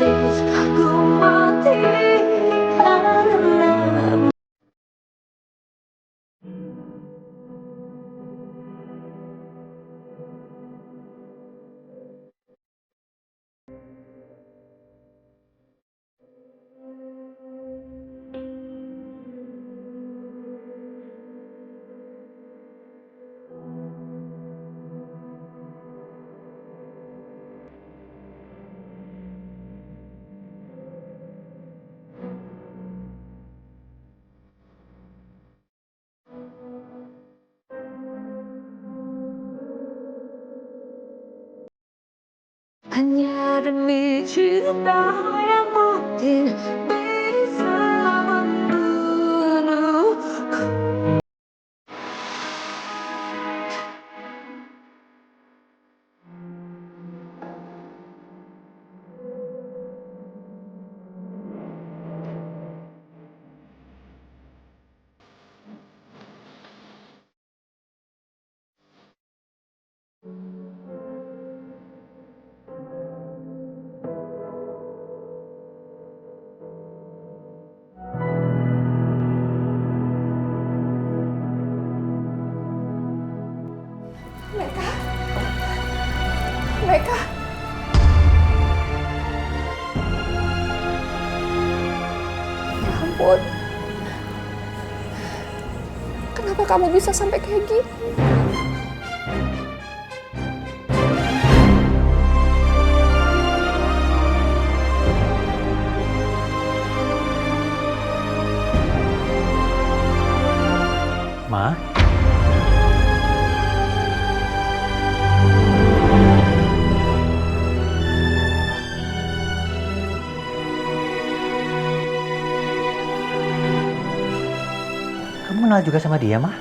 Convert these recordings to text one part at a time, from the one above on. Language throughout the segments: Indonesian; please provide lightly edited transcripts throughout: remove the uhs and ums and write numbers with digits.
Ku mati karena hanya demi cinta yang mungkin bisa membunuhku. Meka, Meka, ya ampun. Kenapa kamu bisa sampai kayak gini? Ma? Kamu kenal juga sama dia, Ma?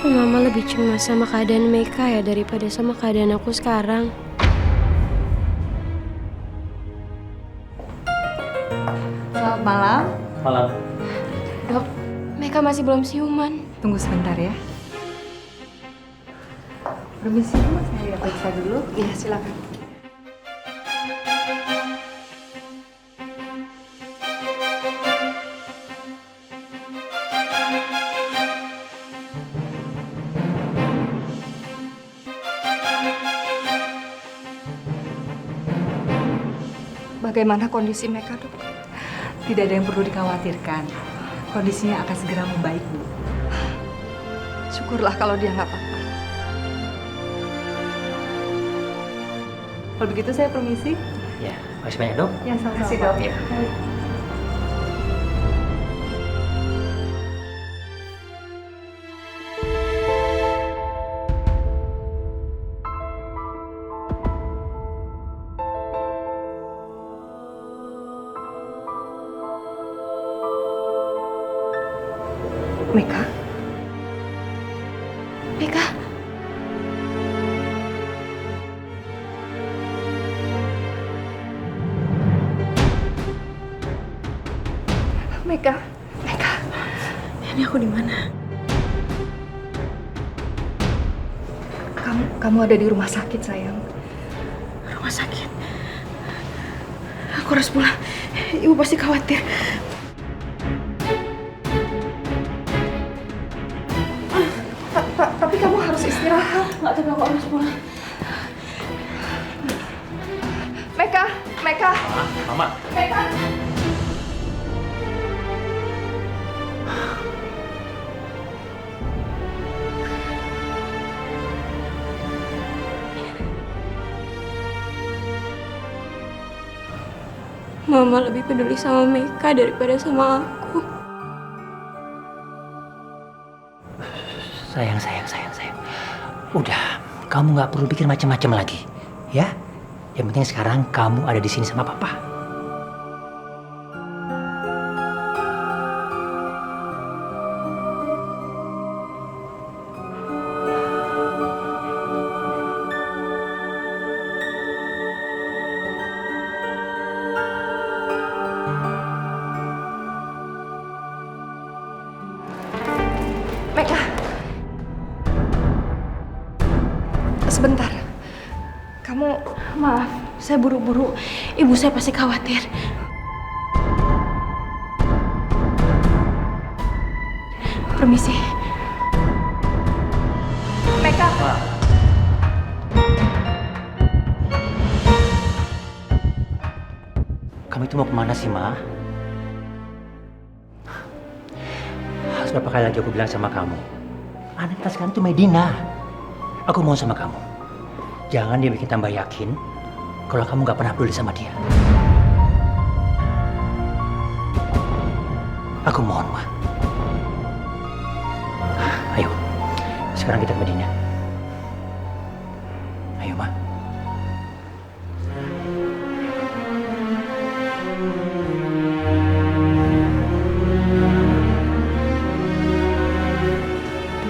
Kok mama lebih cemas sama keadaan Meka ya daripada sama keadaan aku sekarang? Selamat malam. Malam. Dok, Meka masih belum siuman. Tunggu sebentar ya. Permisi, saya periksa dulu. Iya, silakan. Bagaimana kondisi Meka, Dok? Tidak ada yang perlu dikhawatirkan. Kondisinya akan segera membaik, Bu. Syukurlah kalau dia nggak apa-apa. Kalau begitu saya permisi. Ya, makasih banyak, Dok. Ya, sama-sama. Dok. Ya. Meka, Meka, Meka, Meka. ini aku di mana? Kamu ada di rumah sakit, sayang. Rumah sakit. Aku harus pulang. Ibu pasti khawatir. Tapi kamu harus istirahat. Nggak tahu aku harus pulang. Meka, Meka, Mama. Meka. Mama lebih peduli sama Meka daripada sama aku. Sayang. Udah, kamu nggak perlu pikir macam-macam lagi, ya. Yang penting sekarang kamu ada di sini sama Papa. sebentar. Kamu... Maaf, saya buru-buru. Ibu saya pasti khawatir. Permisi. Meka. Kamu itu mau kemana sih, Ma? Harus berapa kali lagi aku bilang sama kamu. Anak kita sekarang itu Medina. Aku mohon sama kamu. Jangan dia bikin tambah yakin kalau kamu gak pernah peduli sama dia. Aku mohon, Ma. Ayo, sekarang kita ke Medina. Ayo, Ma.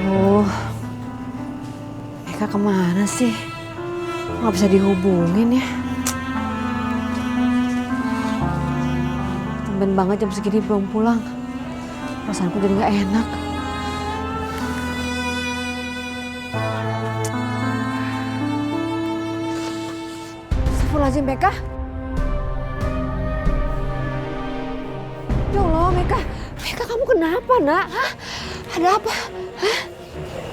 Duh, Meka kemana sih? Nggak bisa dihubungin ya. Tumben banget jam segini belum pulang. Perasaanku jadi nggak enak. Astagfirullahaladzim, Meka. Ya Allah, Meka. Meka, kamu kenapa, nak? Hah? Ada apa? Hah?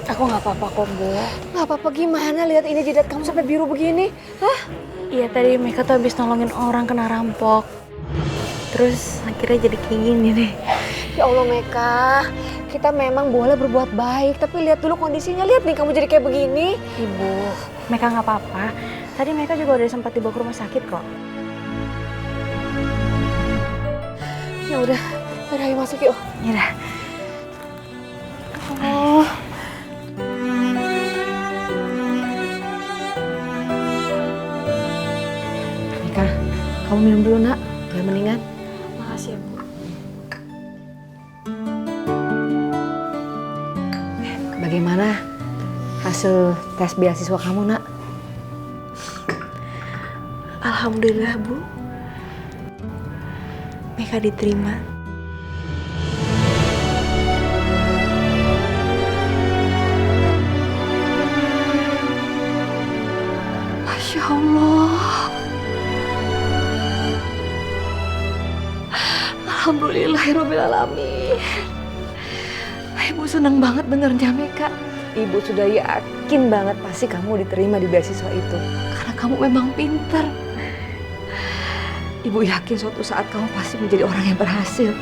Aku nggak apa-apa kok, Bu. Nggak apa-apa gimana? Lihat ini jidat kamu sampai biru begini. Hah? Iya, tadi Meka tuh habis nolongin orang kena rampok. Terus akhirnya jadi kayak gini deh. Ya Allah, Meka. Kita memang boleh berbuat baik, tapi lihat dulu kondisinya. Lihat nih, kamu jadi kayak begini. Ibu, Meka nggak apa-apa. Tadi Meka juga udah sempat dibawa ke rumah sakit kok. Ya udah ayo masuk yuk. Ya udah. Oh. Meka, kamu minum dulu, nak. Biar mendingan. Makasih ya, Bu. Bagaimana hasil tes beasiswa kamu, nak? Alhamdulillah, Bu. Meka diterima. Masya Allah. Alhamdulillahirrahmanirrahim. Ibu senang banget dengernya, Meka. Ibu sudah yakin banget pasti kamu diterima di beasiswa itu. Karena kamu memang pintar. Ibu yakin suatu saat kamu pasti menjadi orang yang berhasil.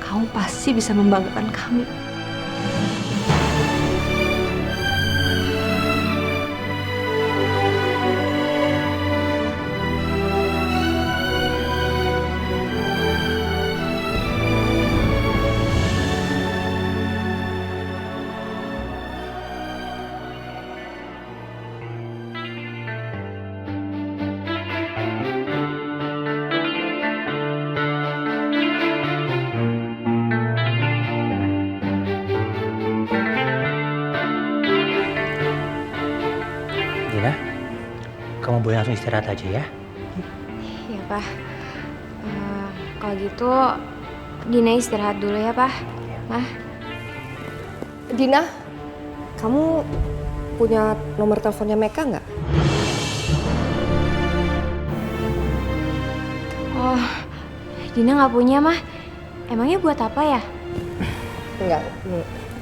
Kamu pasti bisa membanggakan kami. Dina, kamu boleh langsung istirahat aja ya. Ya, Pak. Kalau gitu, Dina istirahat dulu ya, Pak. Mah. Dina, kamu punya nomor teleponnya Meka nggak? Oh, Dina nggak punya, Mah. Emangnya buat apa ya?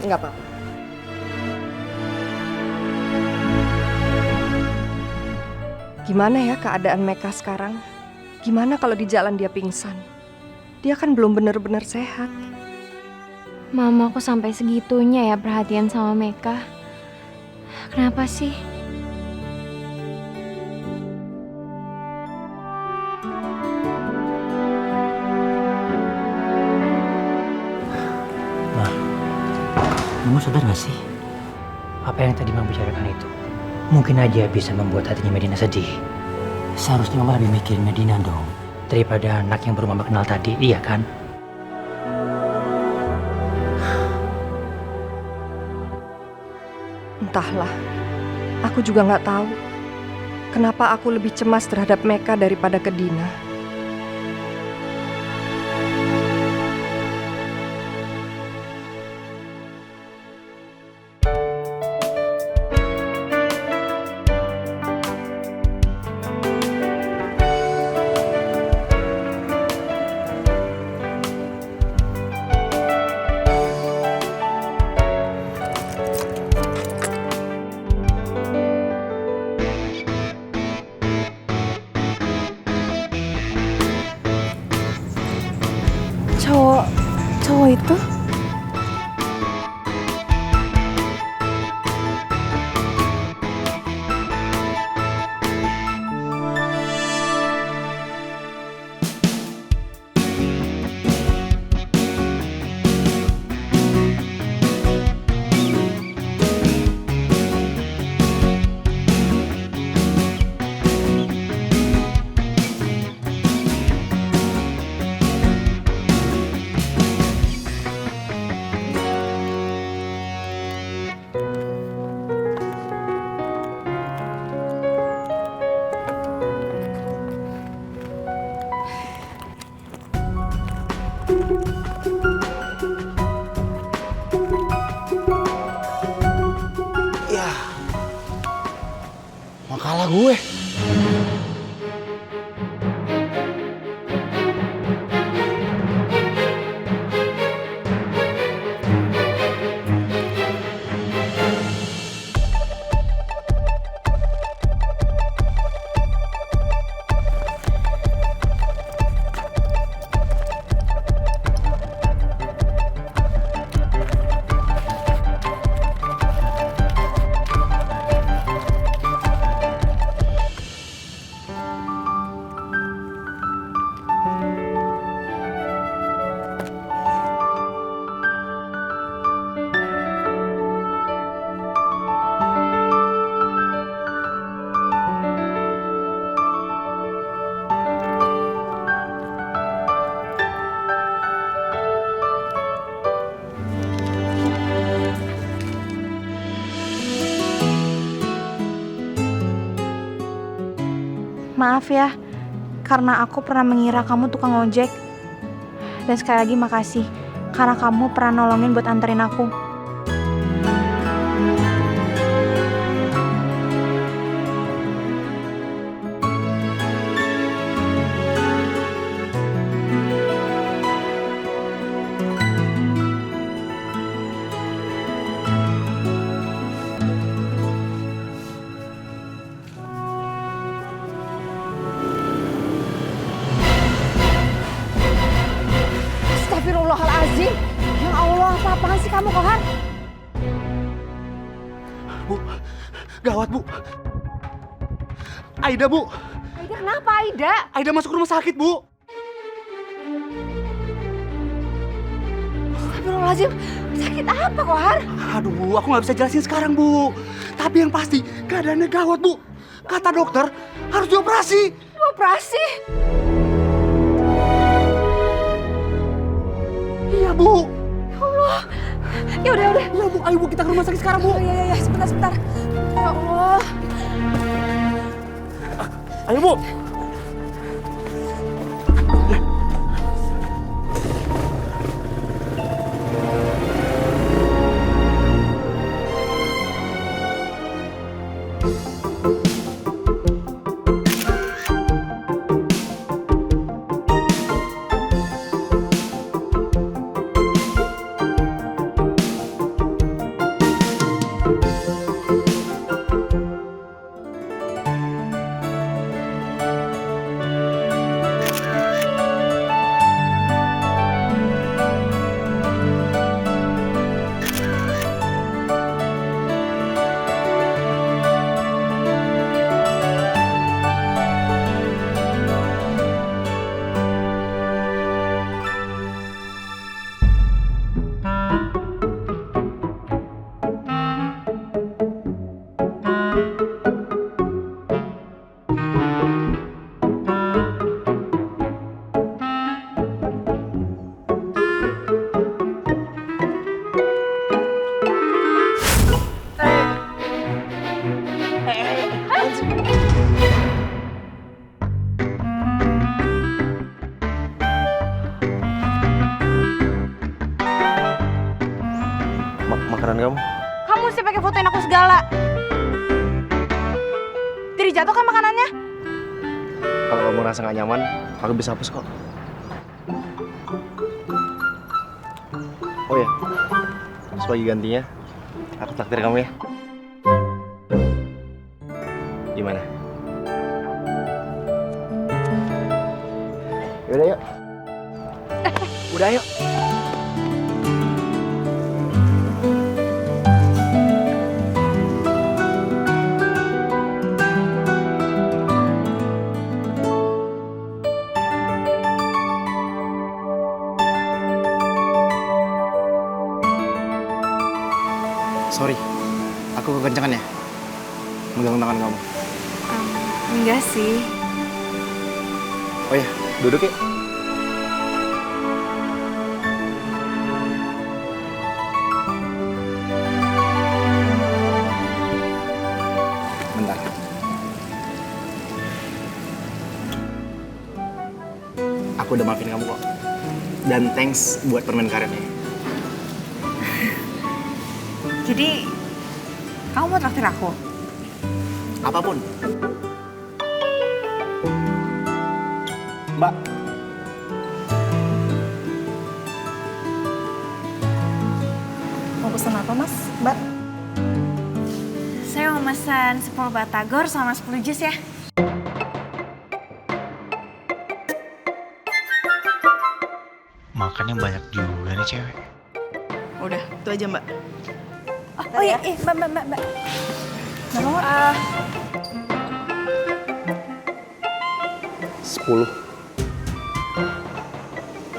Enggak apa-apa. Gimana ya keadaan Meka sekarang? Gimana kalau di jalan dia pingsan? Dia kan belum benar-benar sehat. Mama aku sampai segitunya ya perhatian sama Meka. Kenapa sih? Ma, kamu sadar gak sih? Apa yang tadi Mama bicarakan itu mungkin aja bisa membuat hatinya Medina sedih. Seharusnya Mama lebih mikirin Medina dong daripada anak yang baru Mama kenal tadi, iya kan? Entahlah, aku juga nggak tahu kenapa aku lebih cemas terhadap Meka daripada ke Dina. Salah gue. Maaf ya, karena aku pernah mengira kamu tukang ojek. Dan sekali lagi makasih, karena kamu pernah nolongin buat anterin aku. Astagfirullahaladzim. Ya Allah, apa-apaan sih kamu, Kohar? Bu, gawat Bu. Aida Bu. Aida kenapa, Aida? Aida masuk rumah sakit Bu. Astagfirullahaladzim. Sakit apa, Kohar? Aduh Bu, aku nggak bisa jelasin sekarang Bu. Tapi yang pasti keadaannya gawat Bu. Kata dokter harus dioperasi. Operasi? Iya Bu. Ya Allah. Ya udah. Iya Bu, ayo Bu kita ke rumah sakit sekarang Bu. Ya, sebentar. Ya Allah. Ayo Bu. Makanan kamu? Kamu sih pakai fotoin aku segala. Jadi jatuh kan makanannya? Kalau kamu ngerasa nggak nyaman, aku bisa hapus kok. Oh ya, sebagai gantinya, aku traktir kamu ya. Gimana? Yaudah yuk. Udah yuk. Sorry, aku kekencangan ya megang tangan kamu. Enggak sih. Oh ya, duduk ya. Bentar. Aku udah maafin kamu kok. Dan thanks buat permen karetnya. Jadi, kamu mau traktir aku? Apapun. Mbak. Mau pesan apa mas, Mbak? Saya mau pesan 10 batagor sama 10 jus ya. Makannya banyak juga nih cewek. Udah, itu aja Mbak. Oh iya, mbak. Kenapa? 10.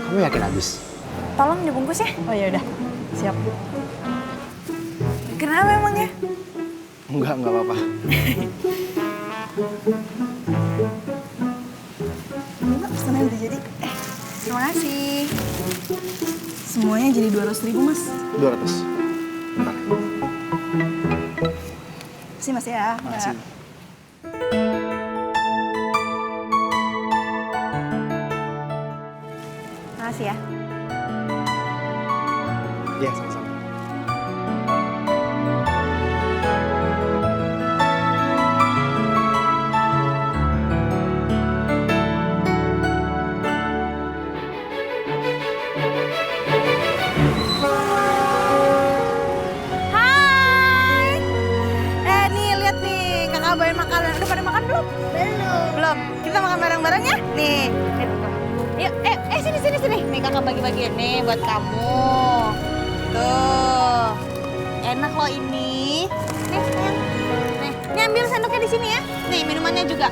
Kamu yakin habis? Tolong dibungkus ya. Oh ya udah, siap. Kenapa emangnya? Enggak apa-apa. Mbak, pesannya udah jadi. Terima kasih. Semuanya jadi 200.000 mas. 200. Bentar. Makasih mas ya. Makasih. Makasih ya. Iya, sama-sama. Hai. Nih lihat nih, kakak bawain makanan. Udah pada makan belum? Belum. Kita makan bareng-bareng ya. Nih. Yuk, sini. Nih kakak bagi-bagiin nih buat kamu. Tuh. Enak loh ini. Nih, sayang. Nih ambil sendoknya di sini ya. Nih, minumannya juga.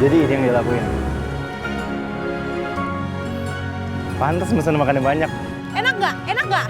Jadi ini yang dilakuin. Pantas mesen makannya banyak. Enak nggak? Enak.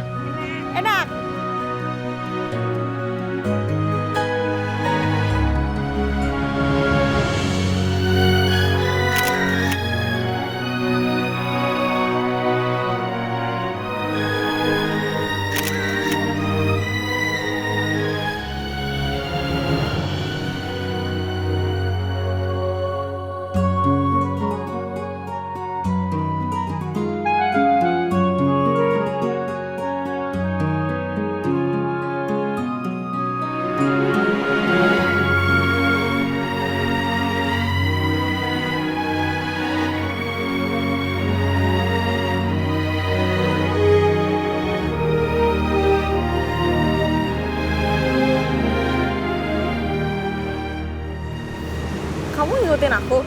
Kamu ngikutin aku?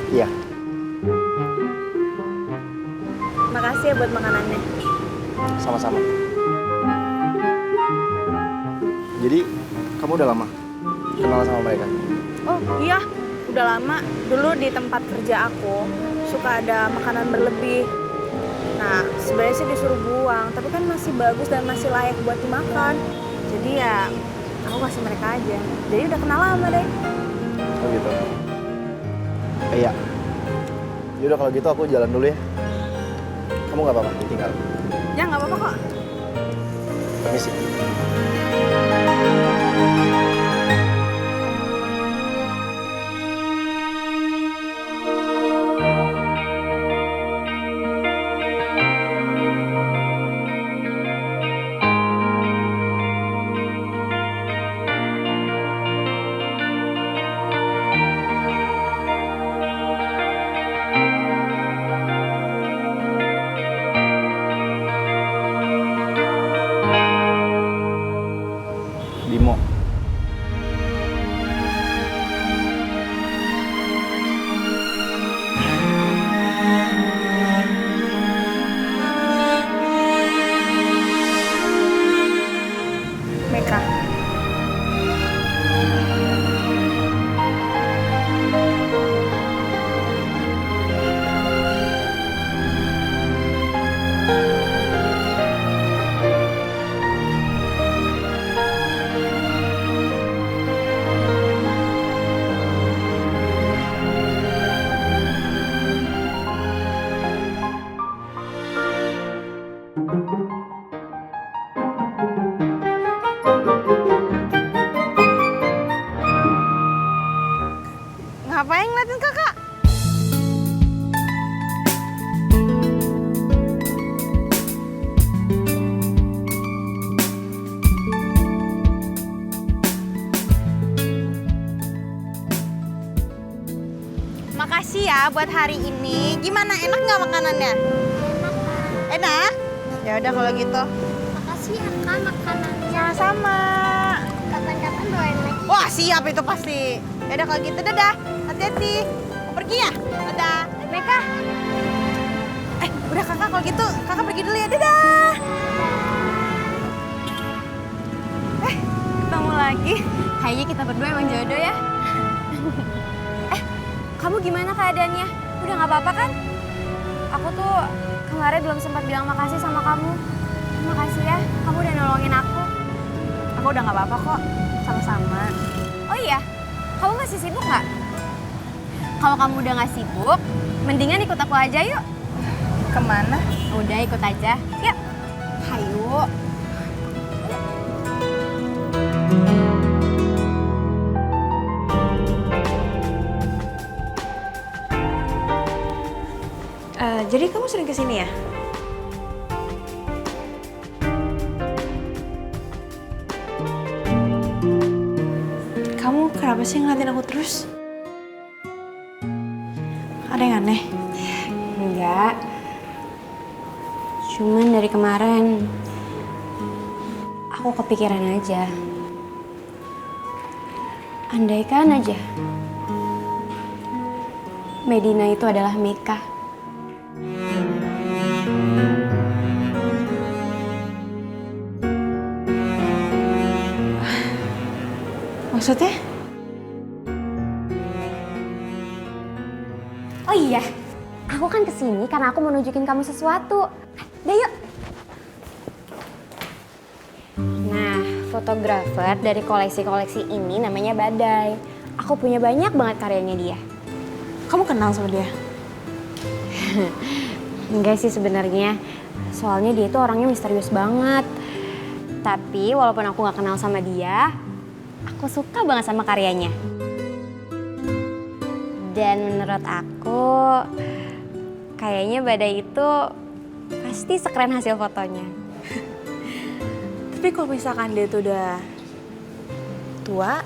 Iya. Makasih ya buat makanannya. Sama-sama. Jadi, kamu udah lama kenal sama mereka? Oh iya, udah lama. Dulu di tempat kerja aku suka ada makanan berlebih. Nah, sebenarnya sih disuruh buang, tapi kan masih bagus dan masih layak buat dimakan. Jadi ya, aku kasih mereka aja. Jadi udah kenal lama deh. Oh gitu. Iya. Yaudah kalau gitu aku jalan dulu ya. Kamu nggak apa-apa ditinggal? Ya nggak apa-apa kok. Permisi. Bimo. Meka. ya buat hari ini. Gimana, enak nggak makanannya? Enak. Ya udah kalau gitu. Makasih ya Kak makanannya. Sama-sama. Kapan-kapan bawain lagi. Wah siap itu pasti. Ya udah kalau gitu, dadah. Hati-hati. Mau pergi ya? Dadah. Meka. Udah kakak kalau gitu, kakak pergi dulu ya. Dadah. Ketemu lagi. Kayaknya kita berdua emang jodoh ya. Kamu gimana keadaannya? Udah nggak apa-apa kan? Aku tuh kemarin belum sempat bilang makasih sama kamu. Makasih ya, kamu udah nolongin aku. Aku udah nggak apa-apa kok. Sama-sama. Oh iya, kamu masih sibuk nggak? Kalau kamu udah nggak sibuk, mendingan ikut aku aja yuk. Kemana? Udah ikut aja, yuk. Hayu. Jadi kamu sering kesini ya? Kamu kenapa sih ngeliatin aku terus? Ada yang aneh? Enggak. Cuman dari kemarin aku kepikiran aja. Andaikan aja Medina itu adalah Meka. Maksudnya? Oh iya, aku kan kesini karena aku mau nunjukin kamu sesuatu. Udah yuk. Nah, fotografer dari koleksi-koleksi ini namanya Badai. Aku punya banyak banget karyanya dia. Kamu kenal sama dia? Enggak sih sebenarnya, soalnya dia itu orangnya misterius banget. Tapi walaupun aku gak kenal sama dia, aku suka banget sama karyanya. Dan menurut aku, kayaknya Badai itu pasti sekeren hasil fotonya. Tapi kalau misalkan dia tuh udah tua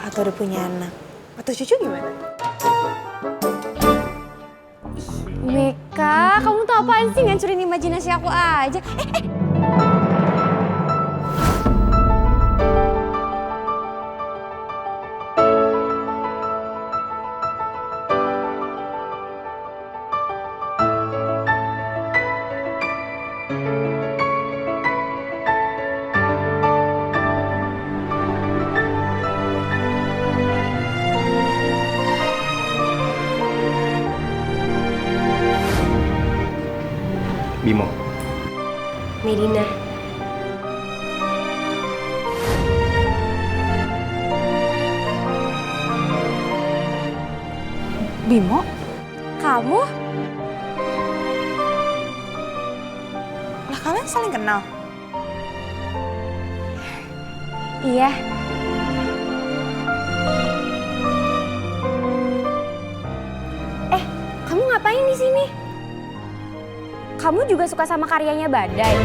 atau udah punya anak atau cucu gimana? Meka, kamu tuh apaan sih ngancurin imajinasi aku aja? Bimo. Medina. Bimo? Kamu? Lah kalian saling kenal? Iya. Kamu ngapain di sini? Kamu juga suka sama karyanya Badai?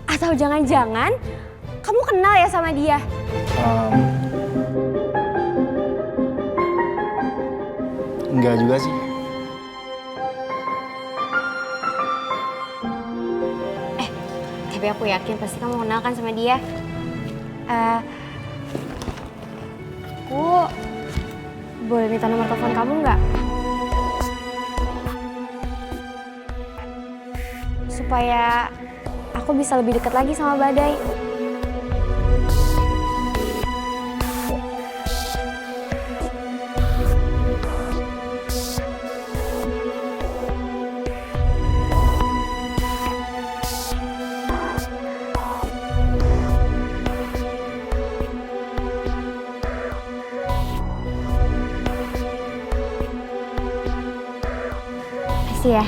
Atau jangan-jangan kamu kenal ya sama dia? Enggak juga sih. Tapi aku yakin pasti kamu kenal kan sama dia. Aku boleh minta nomor telepon kamu nggak? Supaya aku bisa lebih dekat lagi sama Badai. Makasih ya.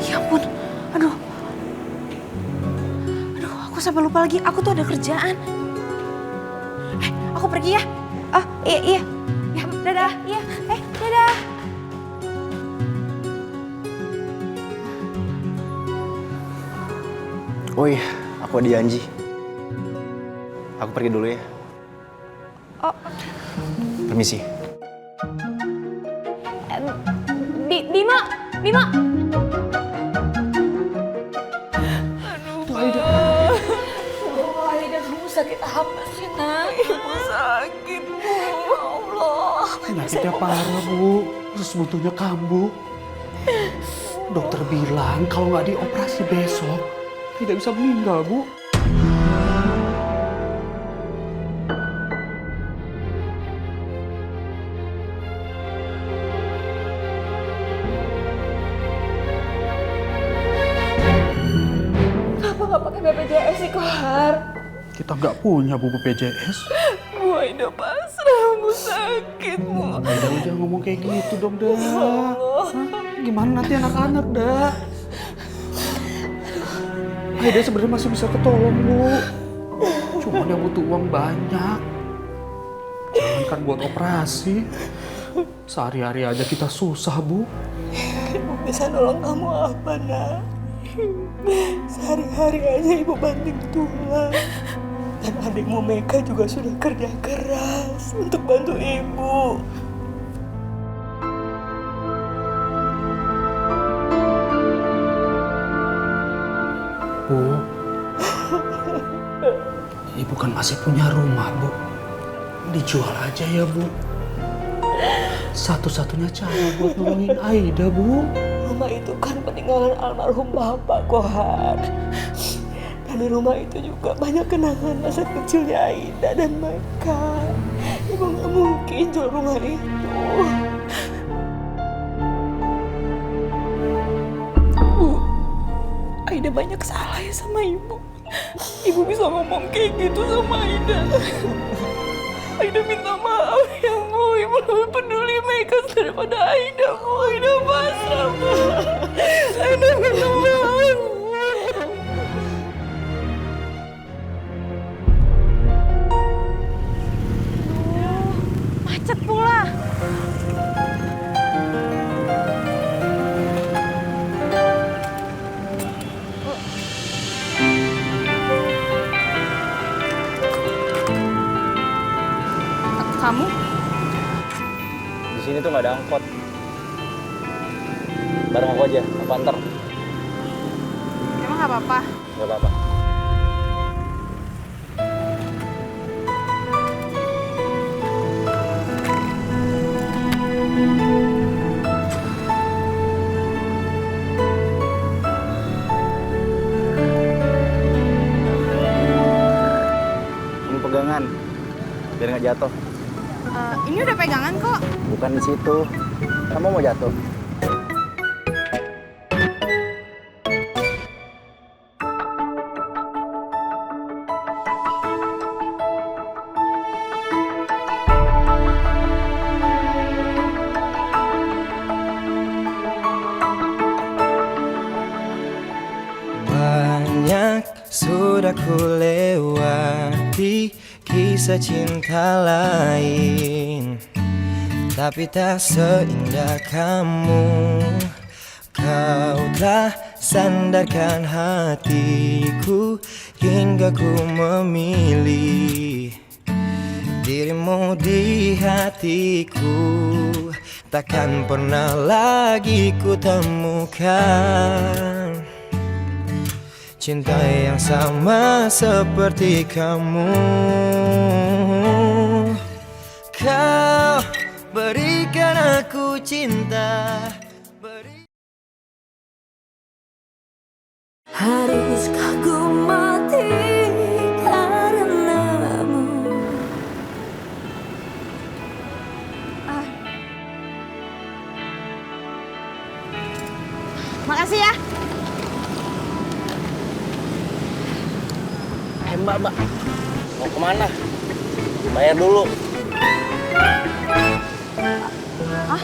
Ya ampun, aduh. aku sampai lupa lagi, aku tuh ada kerjaan. Aku pergi ya. Oh, iya. Ya, dadah. Iya, dadah. Oh iya, aku ada janji. Aku pergi dulu ya. Oh. Permisi. Bima. Aida, kamu sakit apa sih, nak? Ibu sakit, Bu. Ya Allah. Penyakitnya parah, Bu. Terus butuhnya kambuh. Dokter bilang kalau nggak dioperasi besok, tidak bisa meninggal, Bu. Kenapa nggak pakai BPJS sih, Kohar? Kita nggak punya Bu BPJS. Bu, Aida pasrah, Bu sakit, Bu. Aida, jangan ngomong kayak gitu dong, Dah. Hah? Gimana nanti anak-anak, Dah? Aida sebenarnya masih bisa ketolong, Bu. Cuma dia butuh uang banyak. Jangankan buat operasi. Sehari-hari aja kita susah, Bu. Ibu bisa nolong kamu apa, nak? Sehari-hari aja Ibu banting tulang. Dan adikmu Meka juga sudah kerja keras untuk bantu Ibu. Bu, Ibu kan masih punya rumah, Bu. Dijual aja ya, Bu. Satu-satunya cara buat nolongin Aida, Bu. Rumah itu kan peninggalan almarhum Bapak, Kohar. Dan di rumah itu juga banyak kenangan masa kecilnya Aida dan Meka. Ibu nggak mungkin jual rumah itu. Bu, Aida banyak salah ya sama Ibu. Ibu bisa ngomong kayak gitu sama Aida. Aida minta maaf ya, Bu. Ibu lebih peduli Meka daripada Aida, Bu. Aida pasrah, Bu. Aida minta maaf, Bu. Macet pula. Kamu? Di sini tuh nggak ada angkot. Bareng aku aja, aku antar. Emang nggak apa-apa? Nggak apa-apa. Kamu pegangan, biar nggak jatuh. Ini udah pegangan kok. Bukan di situ. Kamu mau jatuh? Banyak sudah ku lewati kisah cinta lain, tapi tak seindah kamu. Kau telah sandarkan hatiku hingga ku memilih dirimu di hatiku. Takkan pernah lagi ku temukan cinta yang sama seperti kamu. Kau berikan aku cinta. Haruskah ku mati karenamu? Makasih ya. Mbak. Mau kemana? Bayar dulu.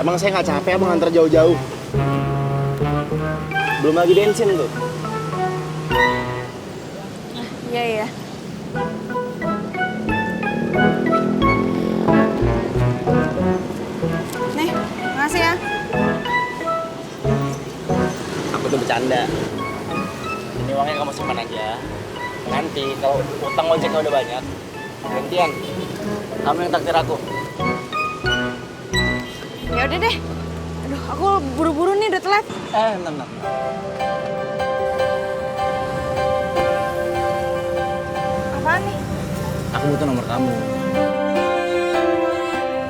Emang saya nggak capek abang antar jauh-jauh? Belum lagi bensin tuh. Iya, iya. Nih, makasih ya. Aku tuh bercanda. Ini uangnya kamu simpan aja. Nanti kalau utang ojeknya udah banyak, gantian kamu yang traktir aku. Ya udah deh. Aduh, aku buru-buru nih udah telat. Bentar. Apaan nih? Aku butuh nomor kamu.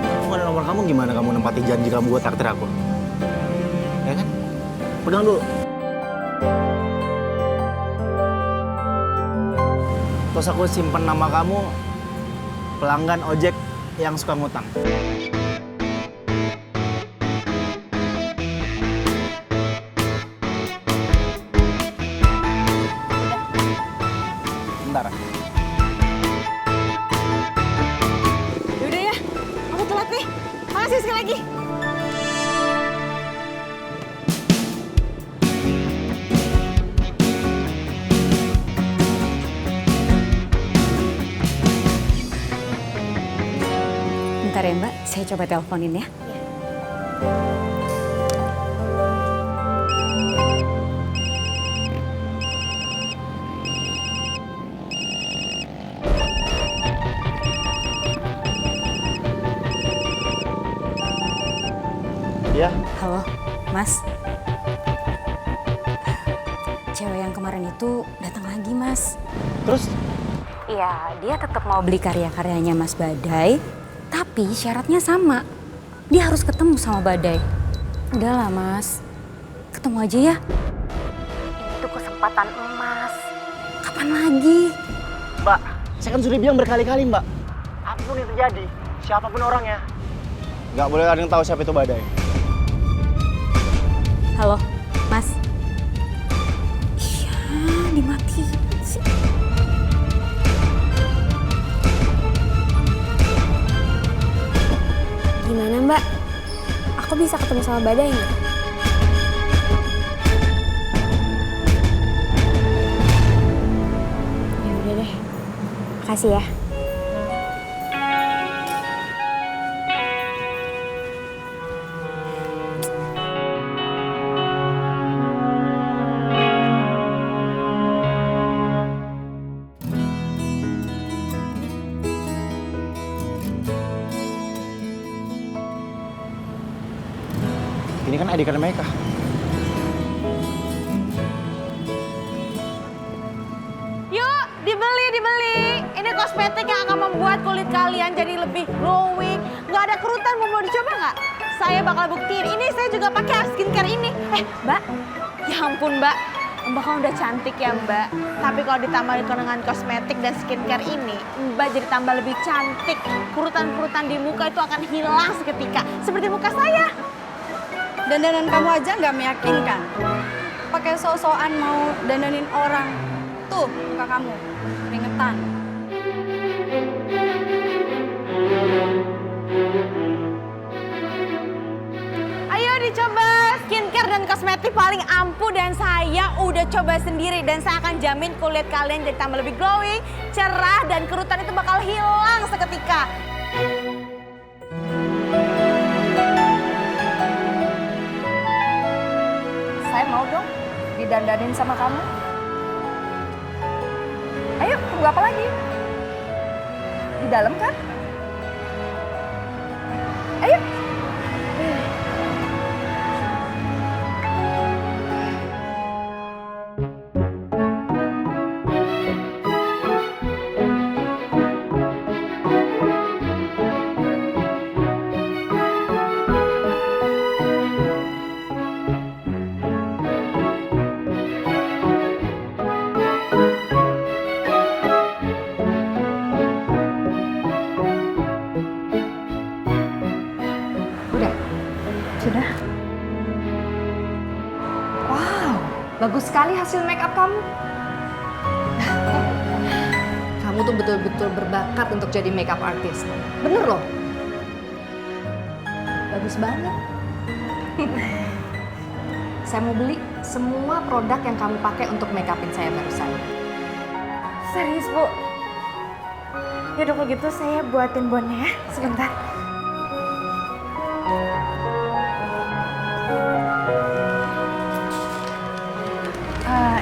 Aku nggak ada nomor kamu, gimana kamu nempati janji kamu buat traktir aku? Ya kan? Pegang dulu. Terus aku simpen nama kamu, pelanggan ojek yang suka ngutang. Bentar. Yaudah ya, aku telat nih. Makasih sekali lagi. Bentar ya Mbak, saya coba teleponin ya. Iya. Halo, Mas. Cewek yang kemarin itu datang lagi, Mas. Terus? Iya, dia tetap mau beli karya-karyanya Mas Badai, tapi syaratnya sama. Dia harus ketemu sama Badai. Udahlah, Mas. Ketemu aja ya. Ini tuh kesempatan emas. Kapan lagi? Mbak, saya kan sudah bilang berkali-kali, Mbak. Apapun yang terjadi, siapapun orangnya, nggak boleh ada yang tahu siapa itu Badai. Halo, Mas. Iya, dimatiin sih. Gimana Mbak? Aku bisa ketemu sama Badai nggak? Ya udah deh. Makasih ya. Ini kan ID card mereka. Yuk, dibeli. Ini kosmetik yang akan membuat kulit kalian jadi lebih glowing. Nggak ada kerutan, mau dicoba nggak? Saya bakal buktiin. Ini saya juga pakai skincare ini. Mbak, ya ampun Mbak. Mbak kan udah cantik ya Mbak. Tapi kalau ditambah dengan kosmetik dan skincare ini, Mbak jadi tambah lebih cantik. Kerutan-kerutan di muka itu akan hilang seketika. Seperti muka saya. Dandanan kamu aja nggak meyakinkan. Pakai sok-sokan mau dandanin orang. Tuh, muka kamu. Keringetan. Ayo dicoba skincare dan kosmetik paling ampuh dan saya udah coba sendiri. Dan saya akan jamin kulit kalian jadi tambah lebih glowing, cerah, dan kerutan itu bakal hilang seketika. Saya mau dong didandanin sama kamu. Ayo, tunggu apa lagi? Di dalam kan? Ayo. Sudah. Wow, bagus sekali hasil make up kamu. Kamu tuh betul-betul berbakat untuk jadi make up artist. Bener loh. Bagus banget. Saya mau beli semua produk yang kamu pakai untuk make upin saya barusan. Serius, Bu? Yaudah kalau gitu saya buatin bonnya ya, sebentar.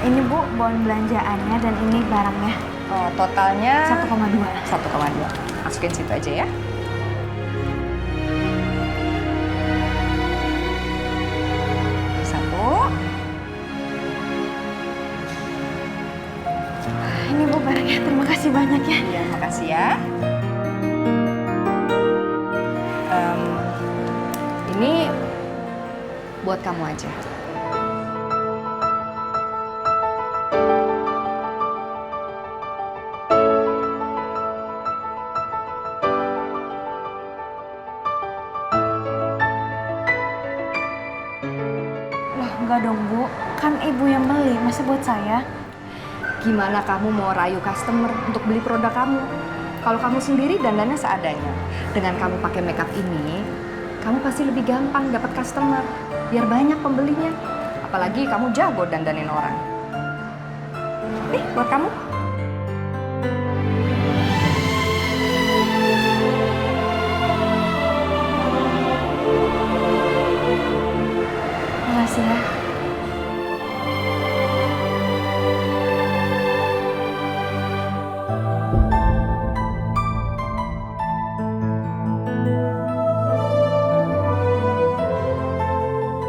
Ini Bu, bon belanjaannya dan ini barangnya. Oh, totalnya 1,2. 1,2. Masukin situ aja ya. Satu. Ini Bu barangnya, terima kasih banyak ya. Iya, makasih ya. Ini buat kamu aja. Loh, enggak dong Bu, kan Ibu yang beli, masa buat saya? Gimana kamu mau rayu customer untuk beli produk kamu? Kalau kamu sendiri dandannya seadanya. Dengan kamu pakai makeup ini, kamu pasti lebih gampang dapat customer. Biar banyak pembelinya. Apalagi kamu jago dandanin orang. Nih, buat kamu. Makasih ya.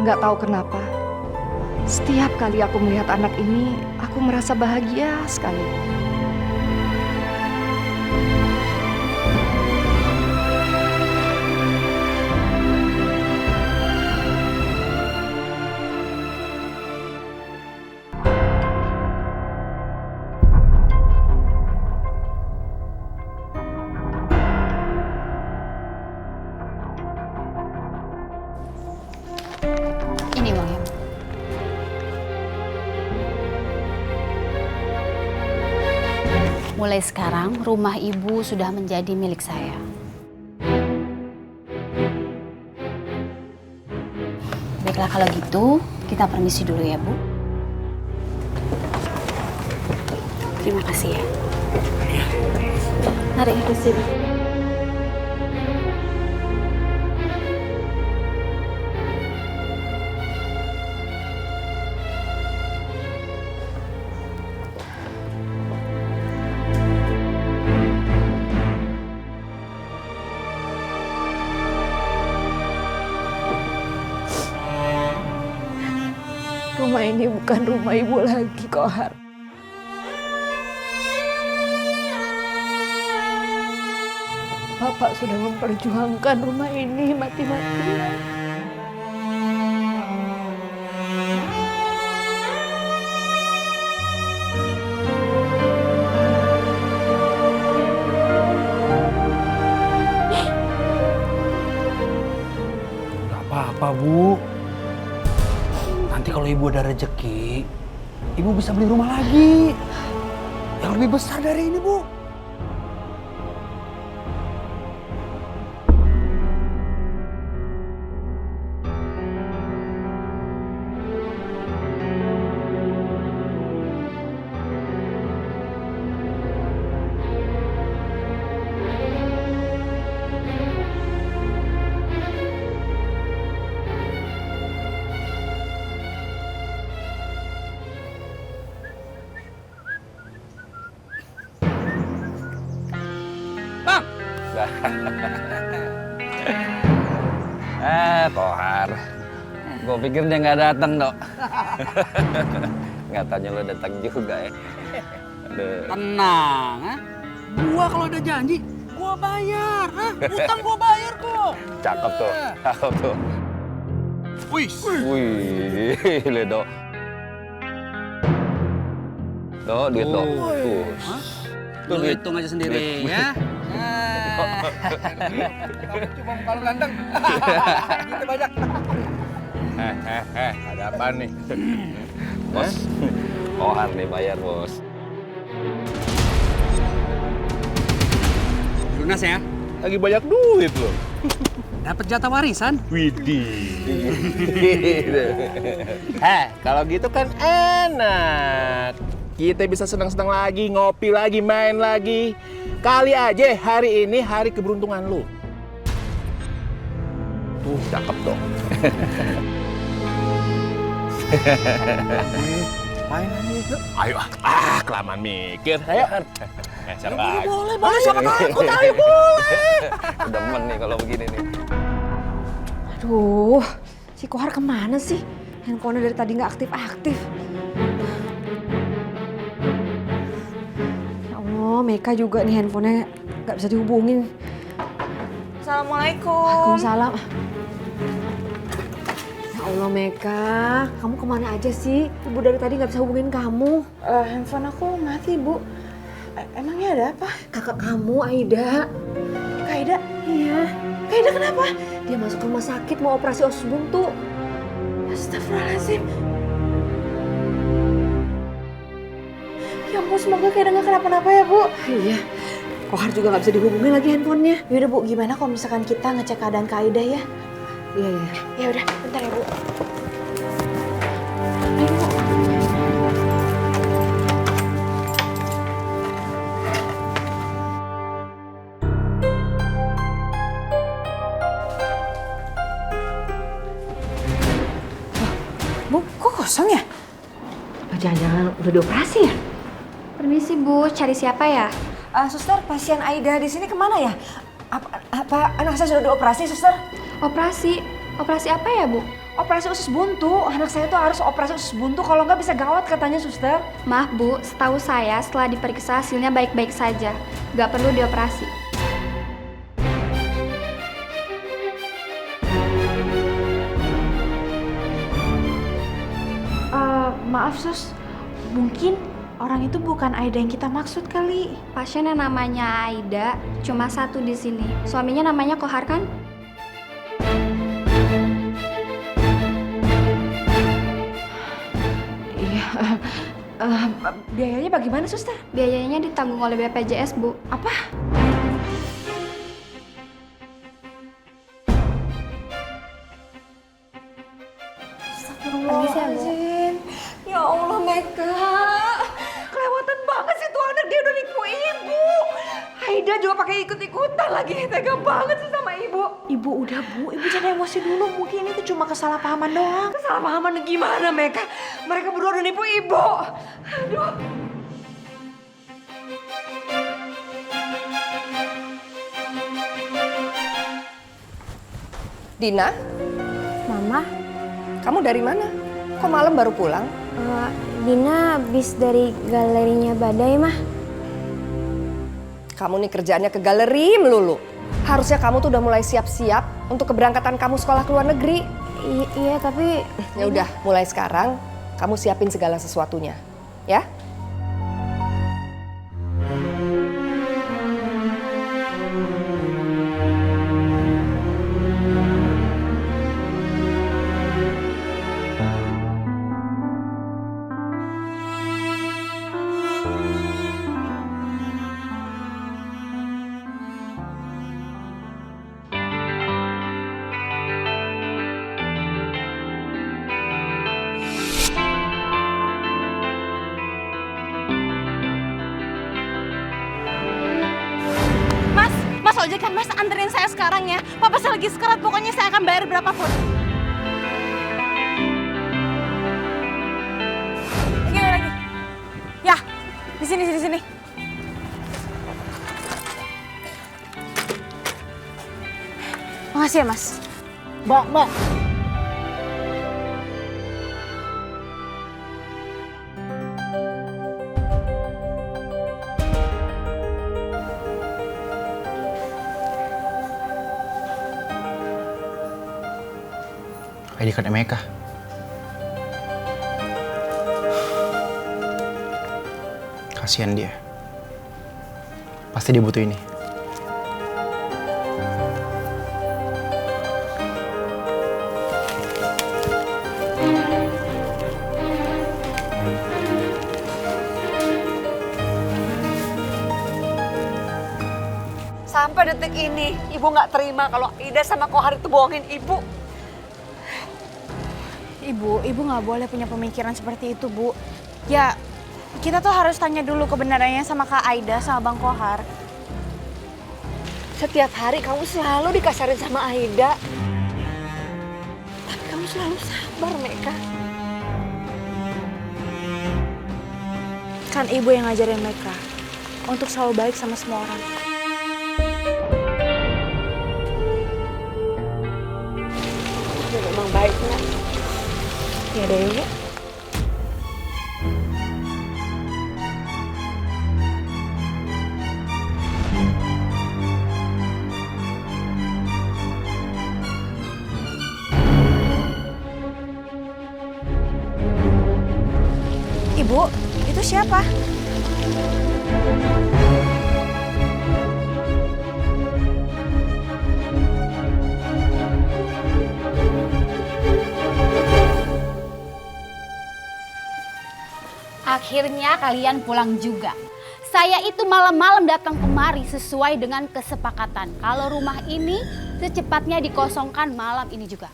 Nggak tahu kenapa, setiap kali aku melihat anak ini, aku merasa bahagia sekali. Ini uangnya. Mulai sekarang, rumah ibu sudah menjadi milik saya. Baiklah kalau gitu, kita permisi dulu ya, Bu. Terima kasih ya. Mari ke sini. Rumah ini bukan rumah ibu lagi, Kohar. Bapak sudah memperjuangkan rumah ini mati-matian. Gak apa-apa, Bu. Nanti kalau ibu ada rezeki, ibu bisa beli rumah lagi. Yang lebih besar dari ini, Bu. Kohar. Gue pikir dia nggak datang, Dok. Nggak tanya lo datang juga ya. Aduh. Tenang, ha? Gua kalau ada janji, gua bayar. Ha? Utang gua bayar kok. Cakep tuh, cakep tuh. Wih, lihat, Dok. Dok, duit, Dok. Tuh, hitung aja sendiri, ya. Cuma kalau ganteng. Itu banyak. Ada apa nih? Bos, Kohar nih bayar, Bos. Lunas ya? Lagi banyak duit loh. Dapat jatah warisan? Widih. Kalau gitu kan enak. kita bisa senang-senang lagi, ngopi lagi, main lagi. Kali aja hari ini hari keberuntungan lu. Tuh, cakep dong. Main lagi yuk. Ayo, kelamaan mikir. Ayo. Boleh, siapa takut? Ayo, boleh. Demen nih kalau begini nih. Aduh, si Kohar kemana sih? Handphonenya dari tadi nggak aktif-aktif. Ya Allah, Meka juga nih handphonenya nggak bisa dihubungin. Assalamualaikum. Waalaikumsalam. Ya Allah Meka, kamu kemana aja sih? Ibu dari tadi nggak bisa hubungin kamu. Handphone aku mati, Bu. Emangnya ada apa? Kakak kamu, Aida. Kak Aida? Iya. Kak Aida kenapa? Dia masuk rumah sakit mau operasi usus buntu. Astagfirullahaladzim. Ya ampun, semoga Kak Aida nggak kenapa-napa ya, Bu. Iya. Kohar juga nggak bisa dihubungin lagi handphonenya. Yaudah, Bu, gimana kalau misalkan kita ngecek keadaan Kak Aida ya? Iya, iya. Ya udah, bentar ya, Bu. Bu, kok kosong ya? Apa jangan-jangan udah dioperasi ya? Permisi Bu, cari siapa ya? Suster, pasien Aida di sini kemana ya? Apa anak saya sudah dioperasi, suster? Operasi? Operasi apa ya Bu? Operasi usus buntu. Anak saya tuh harus operasi usus buntu, kalau nggak bisa gawat katanya, suster. Maaf Bu, setahu saya setelah diperiksa hasilnya baik-baik saja. Nggak perlu dioperasi. Maaf, Sus. Mungkin orang itu bukan Aida yang kita maksud kali. Pasien yang namanya Aida cuma satu di sini. Suaminya namanya Kohar kan? Iya. Biayanya bagaimana, suster? Biayanya ditanggung oleh BPJS, Bu. Apa? Astagfirullahaladzim. Ya Allah, Meka. Kelewatan banget sih tuh anak, dia udah nipu ibu. Aida juga pakai ikut-ikutan lagi. Tega banget sih sama ibu. Ibu udah, Bu. Ibu jangan emosi dulu. Mungkin itu cuma kesalahpahaman doang. Kesalahpahaman gimana, Meka? Mereka berdua udah nipu ibu. Aduh. Dina? Mama? Kamu dari mana? Kok malam baru pulang? Dina habis dari galerinya Badai, Mah. Kamu nih kerjaannya ke galeri melulu. Harusnya kamu tuh udah mulai siap-siap untuk keberangkatan kamu sekolah ke luar negeri. Iya, tapi... Ya udah, mulai sekarang kamu siapin segala sesuatunya, ya? Mas ojek kan, Mas anterin saya sekarang ya. Papa saya lagi sekarat, pokoknya saya akan bayar berapapun. Gini lagi. Ya, di sini. Makasih ya, Mas. Mbak. ID card Meka. Kasihan dia. Pasti dia butuh ini. Sampai detik ini, ibu nggak terima kalau Ida sama Kohar itu bohongin ibu. Ibu nggak boleh punya pemikiran seperti itu, Bu. Ya, Kita tuh harus tanya dulu kebenarannya sama Kak Aida sama Bang Kohar. Setiap hari kamu selalu dikasarin sama Aida. Tapi kamu selalu sabar, Meka. Kan ibu yang ngajarin mereka untuk selalu baik sama semua orang. Ya memang baik, Nak. Ya udah yuk. Ibu, itu siapa? Akhirnya kalian pulang juga. Saya itu malam-malam datang kemari sesuai dengan kesepakatan. Kalau rumah ini secepatnya dikosongkan malam ini juga.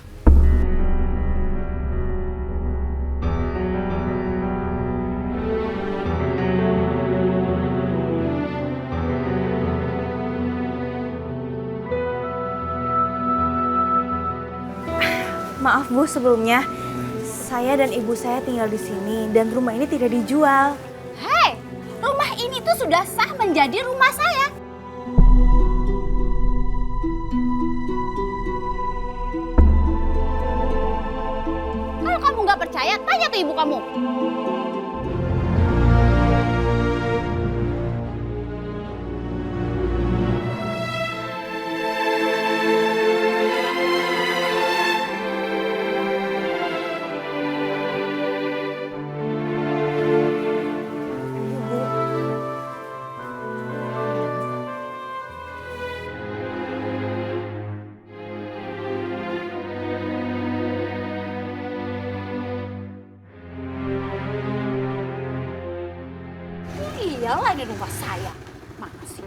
Maaf Bu, sebelumnya saya dan ibu saya tinggal di sini dan rumah ini tidak dijual. Hei, rumah ini tuh sudah sah menjadi rumah saya. Kalau kamu nggak percaya, tanya ke ibu kamu. Iyalah di rumah saya. Mana sih?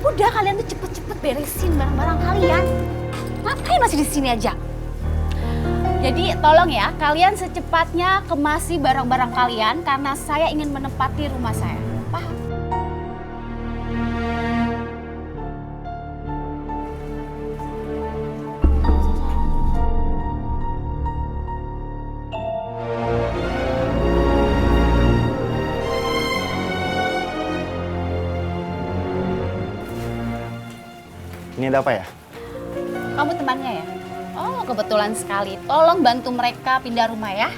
Udah kalian tuh cepet-cepet beresin barang-barang kalian. Ngapain masih di sini aja? Jadi tolong ya, kalian secepatnya kemasi barang-barang kalian karena saya ingin menempati rumah saya. Paham? Ini ada apa ya? Kamu temannya ya? Oh, kebetulan sekali. Tolong bantu mereka pindah rumah ya.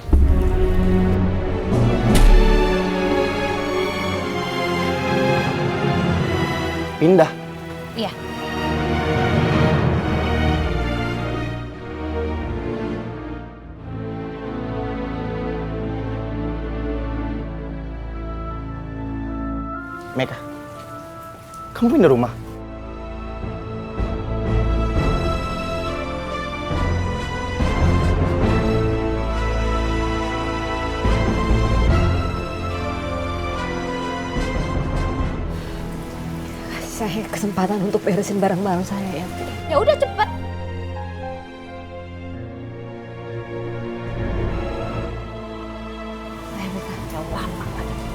Pindah? Iya. Meka, kamu pindah rumah? Saya kesempatan untuk beresin barang-barang saya ya. Ya udah cepet.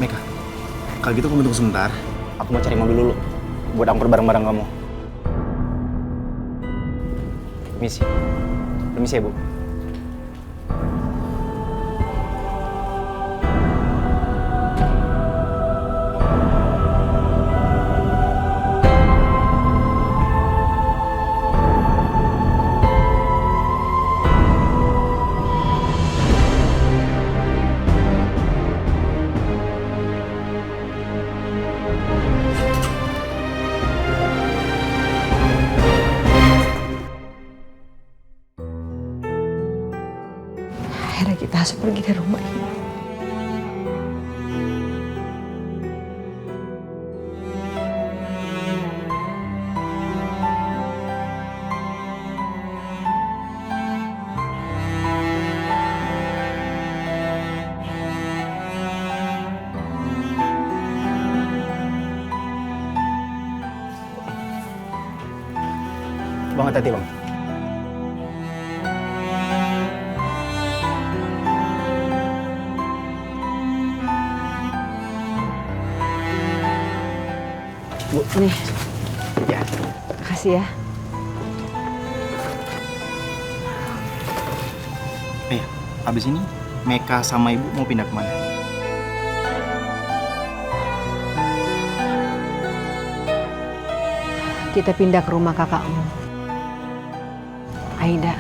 Meka, kalau gitu kamu tunggu sebentar. Aku mau cari mobil dulu buat angkut barang-barang kamu. Permisi. Permisi ya, Bu. Akhirnya kita harus pergi dari rumah ini. Bang, hati-hati Bang. Bu. Nih. Ya. Makasih ya. Abis ini Meka sama Ibu mau pindah kemana? Kita pindah ke rumah kakakmu, Aida.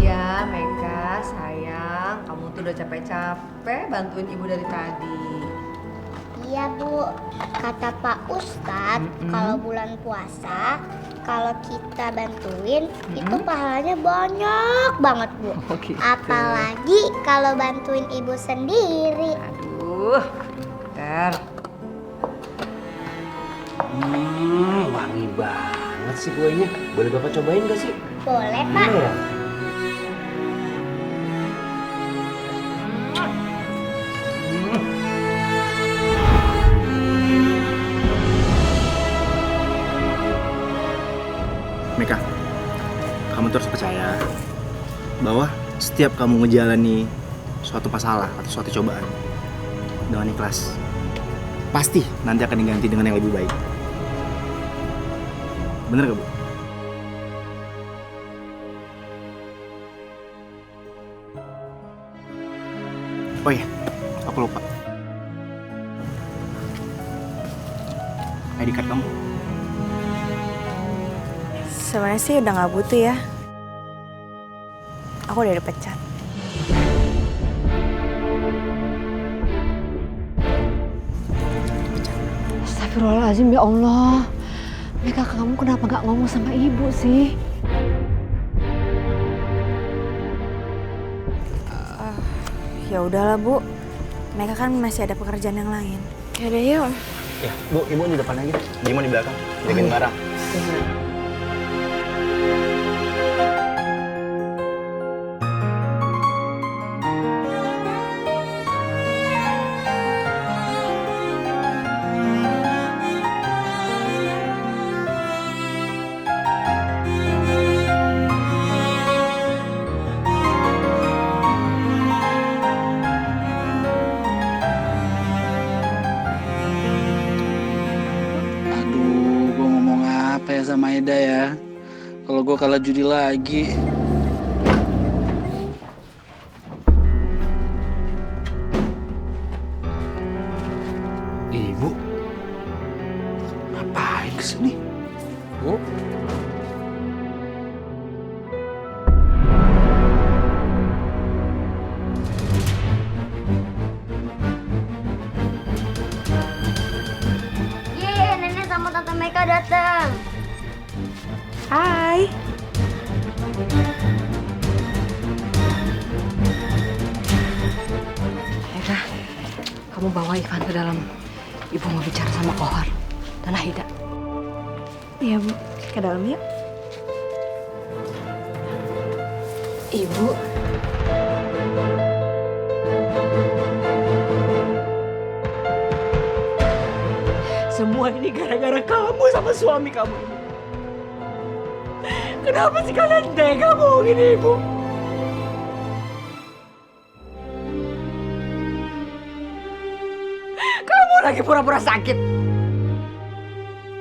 Ya, Meka, sayang, kamu tuh udah capek-capek bantuin ibu dari tadi. Iya Bu, kata Pak Ustadz kalau bulan puasa kalau kita bantuin itu pahalanya banyak banget Bu. Oh, gitu. Apalagi kalau bantuin ibu sendiri. Aduh, Ter. Wangi banget sih kuenya. Boleh Bapak cobain gak sih? Boleh Pak. Iya. Meka, kamu terus percaya bahwa setiap kamu ngejalani suatu masalah atau suatu cobaan dengan ikhlas, pasti nanti akan diganti dengan yang lebih baik. Bener gak, Bu? Oh iya, aku lupa. ID card kamu. Sebenarnya sih udah nggak butuh ya. Aku udah dipecat. Astagfirullahaladzim, ya Allah. Meka, kamu kenapa nggak ngomong sama ibu sih? Ya udahlah Bu, Meka kan masih ada pekerjaan yang lain. Yaudah yuk. Ya, Bu, Ibu di depan aja. Bimo di belakang. Jagain barang. Gue ngomong apa ya sama Eda ya? Kalau gue kalah judi lagi. Ibu, ngapain kesini? Bu? Yeay, Nenek sama Tante Meka datang. Hai. Eda, kamu bawa Ivan ke dalam. Ibu mau bicara sama Kohar dan Aida. Iya Bu, ke dalam yuk. Ibu. Semua ini gara-gara kamu sama suami kamu ini. Kenapa sih kalian tega bohongin ibu? Kamu lagi pura-pura sakit.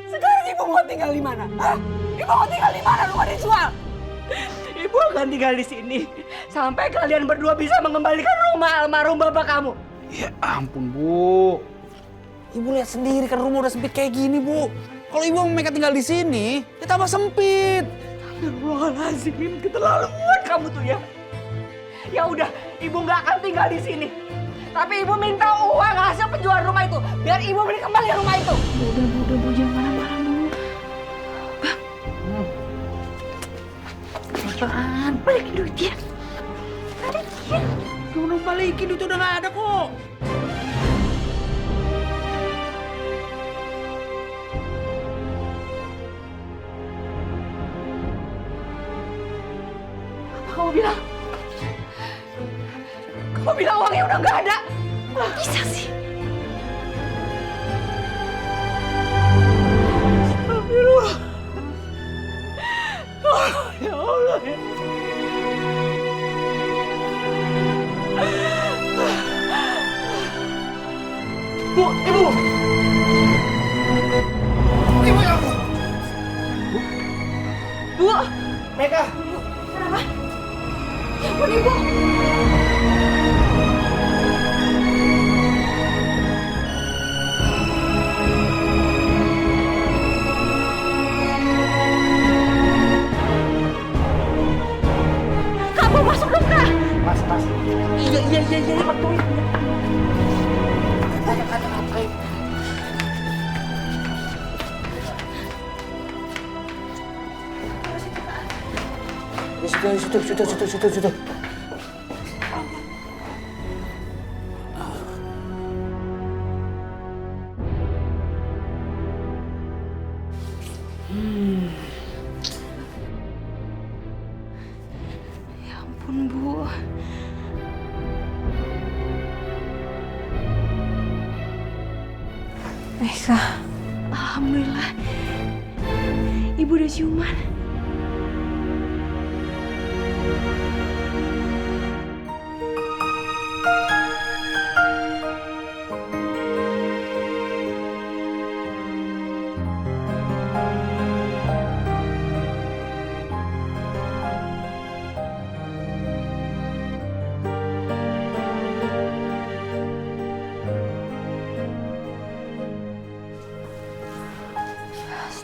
Sekarang ibu mau tinggal di mana? Hah? Ibu mau tinggal di mana? Rumah dijual. Ibu akan tinggal di sini sampai kalian berdua bisa mengembalikan rumah almarhum bapak kamu. Ya ampun, Bu. Ibu lihat sendiri kan rumah udah sempit kayak gini, Bu. Kalau Ibu mau Meka tinggal di sini, ya tambah sempit. Astagfirullahaladzim, keterlaluan kamu tuh ya. Ya udah, ibu nggak akan tinggal di sini. Tapi ibu minta uang hasil penjualan rumah itu, biar ibu beli kembali rumah itu. Udah, Bu, jangan marah-marah dulu. Apaan? Balikin duitnya. Balikin. Udah balikin, duit udah nggak ada kok. Kamu bilang uangnya udah nggak ada. Kok bisa sih? Astagfirullah. Ya Allah. Bu, ibu. Ibu ya bu. Bu, Meka. kenapa? Ya ampun Ibu. Kamu masuk dong, Kak. Mas. Iya, betul. Situ. Ya ampun, Bu. Meka, Alhamdulillah. Ibu udah ciuman.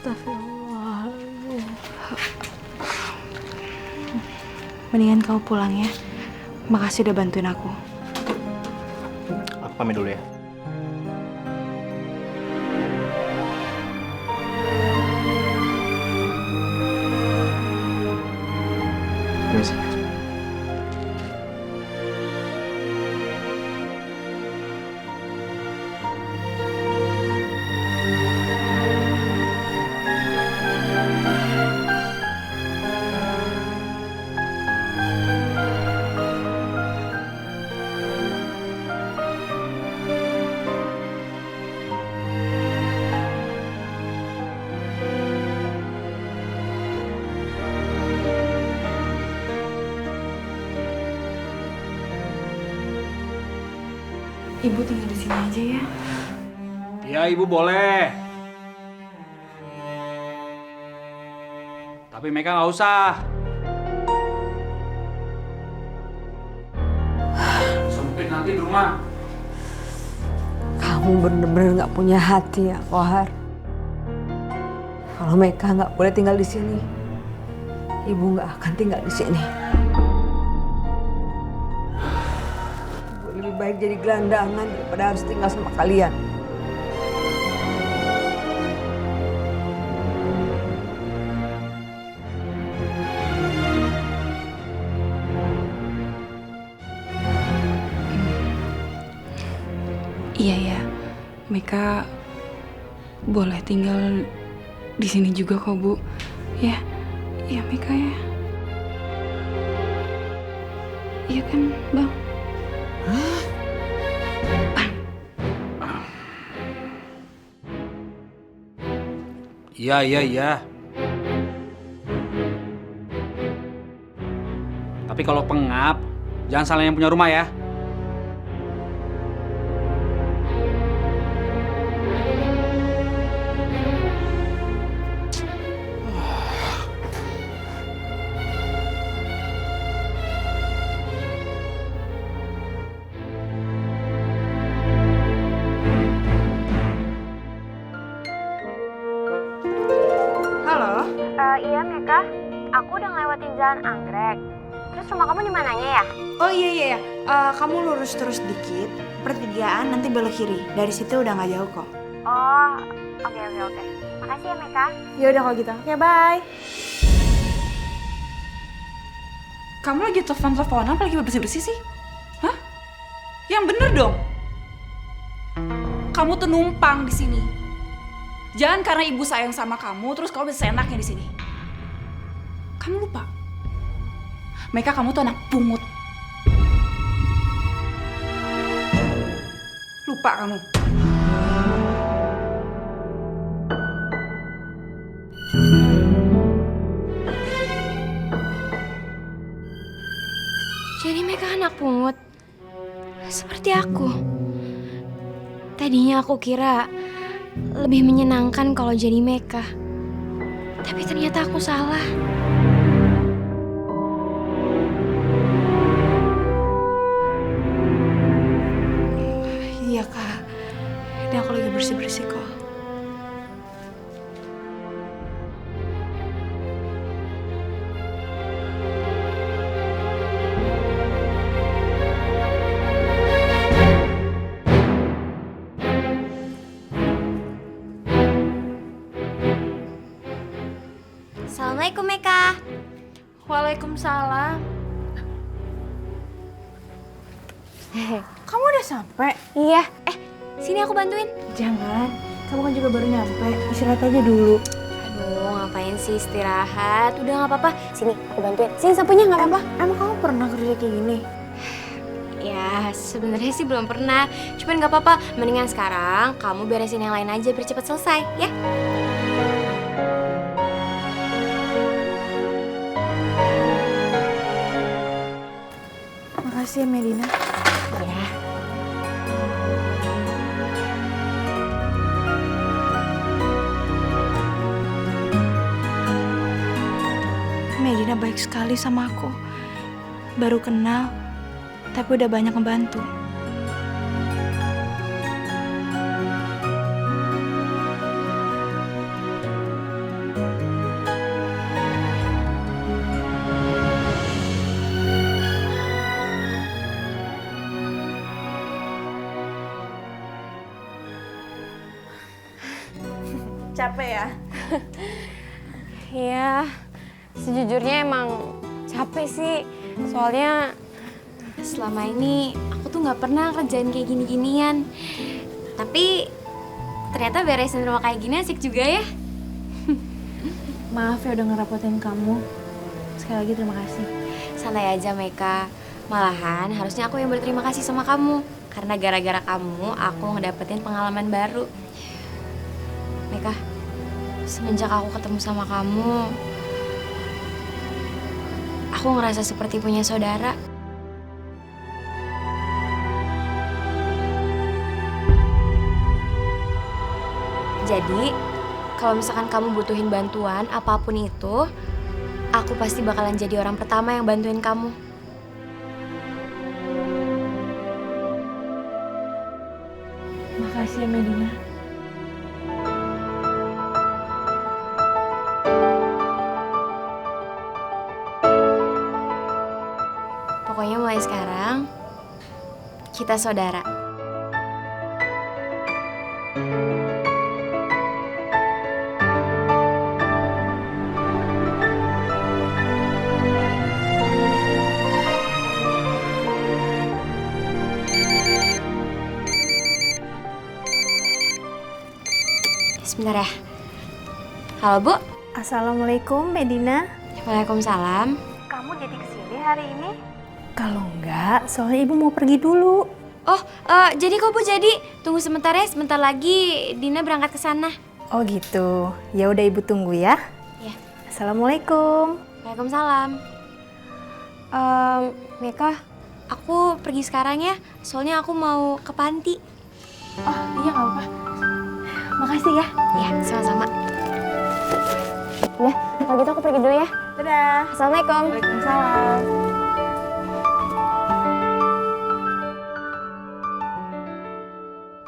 Astagfirullah. Mendingan kamu pulang ya. Makasih udah bantuin aku. Aku pamit dulu ya. Permisi. Ibu tinggal di sini aja ya. Ya, Ibu boleh. Tapi Meka nggak usah. Sempit nanti di rumah. Kamu bener-bener nggak punya hati ya, Kohar. Kalau Meka nggak boleh tinggal di sini, Ibu nggak akan tinggal di sini. Ibu lebih baik jadi gelandangan daripada harus tinggal sama kalian. Iya ya, Meka boleh tinggal di sini juga kok Bu. Ya Meka ya. Iya kan Bang? Iya. Tapi kalau pengap, jangan salah yang punya rumah ya. Halo? Iya Meka, aku udah ngelewatin jalan anggrek. Terus rumah kamu di mananya ya? Oh iya. Kamu lurus terus dikit, pertigaan nanti belok kiri. Dari situ udah nggak jauh kok. Oh, oke. Makasih ya Meka. Ya udah kalau gitu. Oke, bye. Kamu lagi telepon-teleponan apa lagi bersih-bersih sih? Hah? Yang bener dong. Kamu tuh numpang di sini. Jangan karena ibu sayang sama kamu, terus kamu bisa seenaknya di sini. Kamu lupa. Meka, kamu tuh anak pungut. Lupa kamu. Jadi Meka anak pungut. Seperti aku. Tadinya aku kira lebih menyenangkan kalau jadi Meka. Tapi ternyata aku salah. Iya kak, ini aku lagi bersih-bersih kok. Assalamualaikum Meka. Waalaikumsalam. Kamu udah sampai? Iya. Sini aku bantuin. Jangan, kamu kan juga baru nyampe. Istirahat aja dulu. Aduh, ngapain sih istirahat? Udah nggak apa-apa. Sini aku bantuin. Sini sapunya nggak apa-apa. Emang kamu pernah kerja kayak gini? Ya, sebenarnya sih belum pernah. Cuman nggak apa-apa. Mendingan sekarang kamu beresin yang lain aja biar cepet selesai, ya? Makasih ya Medina. Ya. Medina baik sekali sama aku. Baru kenal, tapi udah banyak ngebantu. Capek ya? Ya, sejujurnya emang capek sih. Soalnya selama ini aku tuh nggak pernah kerjain kayak gini-ginian. Tapi ternyata beresin rumah kayak gini asik juga ya. Maaf ya udah ngerepotin kamu. Sekali lagi terima kasih. Santai aja Meka. Malahan harusnya aku yang berterima kasih sama kamu. Karena gara-gara kamu aku ngedapetin pengalaman baru. Meka, semenjak aku ketemu sama kamu, aku ngerasa seperti punya saudara. Jadi, kalau misalkan kamu butuhin bantuan apapun itu, aku pasti bakalan jadi orang pertama yang bantuin kamu. Makasih ya Medina. Pokoknya mulai sekarang, kita saudara. Sebentar ya. Halo Bu. Assalamualaikum Medina. Waalaikumsalam. Kamu jadi kesini hari ini? Kalau enggak, soalnya ibu mau pergi dulu. Oh, jadi kok Bu jadi. Tunggu sebentar ya, sebentar lagi Dina berangkat ke sana. Oh gitu. Ya udah ibu tunggu ya. Ya. Assalamualaikum. Waalaikumsalam. Meka, aku pergi sekarang ya. Soalnya aku mau ke panti. Oh iya nggak apa-apa. Makasih ya. Ya, sama-sama. Ya, kalau gitu aku pergi dulu ya. Dadah. Assalamualaikum. Waalaikumsalam.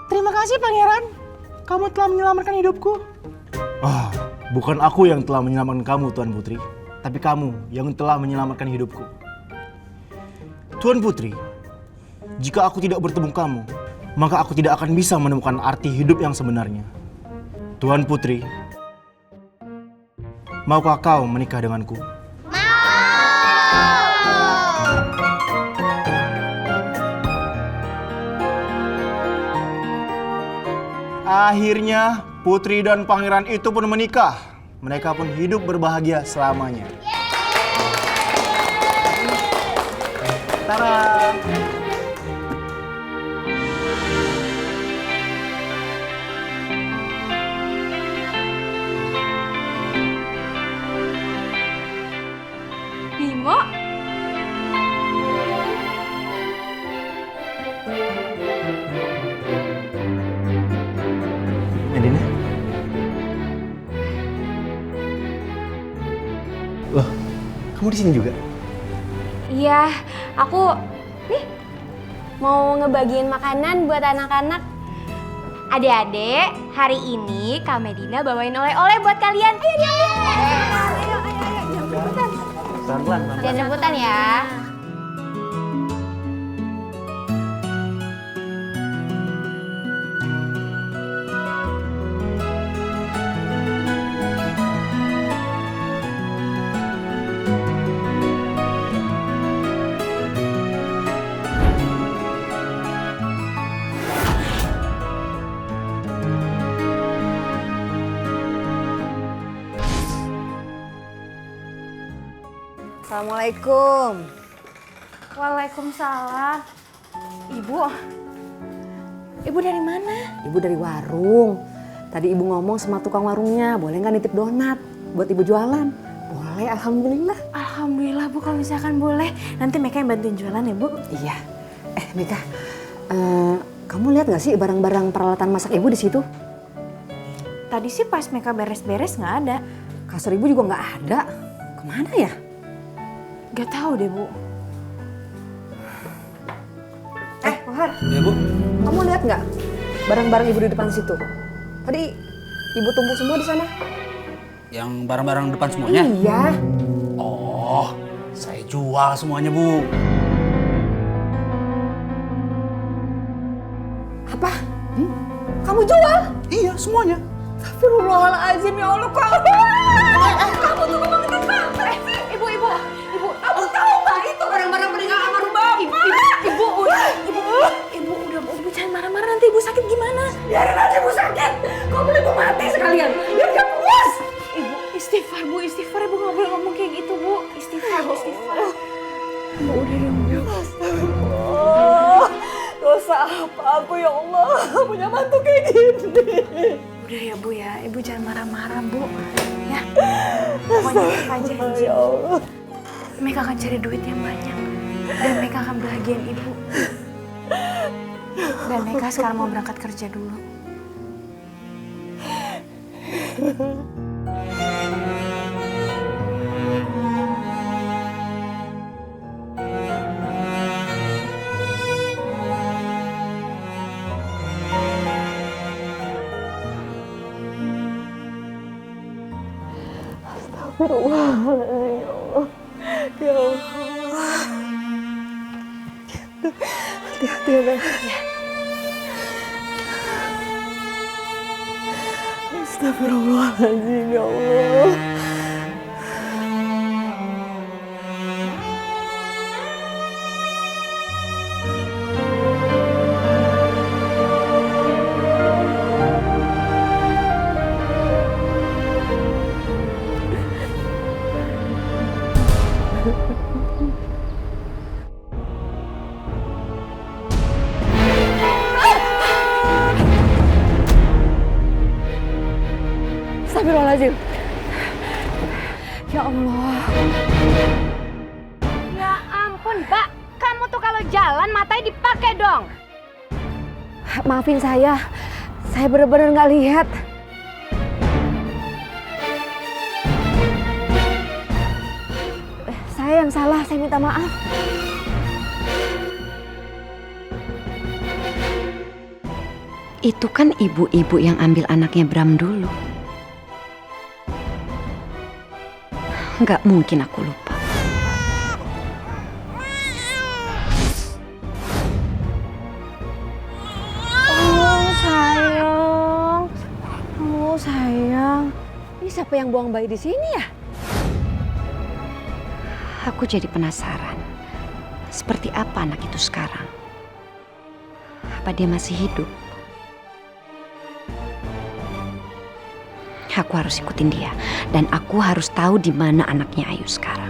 Terima kasih Pangeran. Kamu telah menyelamatkan hidupku. Oh, bukan aku yang telah menyelamatkan kamu, Tuan Putri. Tapi kamu yang telah menyelamatkan hidupku. Tuan Putri, jika aku tidak bertemu kamu, maka aku tidak akan bisa menemukan arti hidup yang sebenarnya. Tuan Putri, maukah kau menikah denganku? Akhirnya Putri dan Pangeran itu pun menikah. Mereka pun hidup berbahagia selamanya. Tara. Kamu di sini juga? Iya, aku nih mau ngebagiin makanan buat anak-anak. Adik-adik, hari ini Kak Medina bawain oleh-oleh buat kalian. Ayo, jangan rebutan. Pelan-pelan. Jangan rebutan ya. Assalamualaikum. Waalaikumsalam. Ibu dari mana? Ibu dari warung. Tadi ibu ngomong sama tukang warungnya, boleh nggak nitip donat buat ibu jualan? Boleh, alhamdulillah. Alhamdulillah Bu, kalau misalkan boleh. Nanti Meka yang bantuin jualan ya Bu? Iya. Meka, kamu lihat nggak sih barang-barang peralatan masak ibu di situ? Tadi sih pas Meka beres-beres nggak ada. Kasur ibu juga nggak ada. Kemana ya? Gak tahu deh Bu. Kohar. Iya, Bu. Kamu lihat nggak barang-barang ibu di depan situ? Tadi ibu tumpuk semua di sana. Yang barang-barang depan semuanya? Iya. Oh, saya jual semuanya, Bu. Apa? Kamu jual? Iya, semuanya. Astagfirullahaladzim, ya Allah, kamu tuh kebangetan banget. Ibu, kamu tahu nggak itu barang-barang peninggalan almarhum bapak? Ibu udah Bu, jangan marah-marah, nanti Ibu sakit gimana? Biarin aja ibu sakit. Kau boleh ibu mati sekalian. Biar dia puas. Ibu istighfar Bu, istighfar. Ibu nggak boleh ngomong kayak gitu Bu. Istighfar Bu, istighfar. Bu, udah dong Bu. Astagfirullah. Dosa apa aku ya Allah punya mantu kayak gini. Udah ya Bu ya, Ibu jangan marah-marah Bu. Ya, pokoknya Meka janji. Ya Allah. Meka akan cari duit yang banyak. Dan Meka akan bahagiain Ibu. Dan Meka sekarang mau berangkat kerja dulu. Astagfirullahaladzim, ya Allah. Ya Allah. Hati-hati ya, Bang. Astagfirullahaladzim, ya Allah. Astagfirullahaladzim. Ya Allah. Ya ampun, Mbak. Kamu tuh kalau jalan matanya dipakai dong. Maafin saya benar-benar nggak lihat. Saya yang salah, saya minta maaf. Itu kan ibu-ibu yang ambil anaknya Bram dulu. Nggak mungkin aku lupa. Oh sayang, ini siapa yang buang bayi di sini ya? Aku jadi penasaran, seperti apa anak itu sekarang? Apa dia masih hidup? Aku harus ikutin dia, dan aku harus tahu di mana anaknya Ayu sekarang.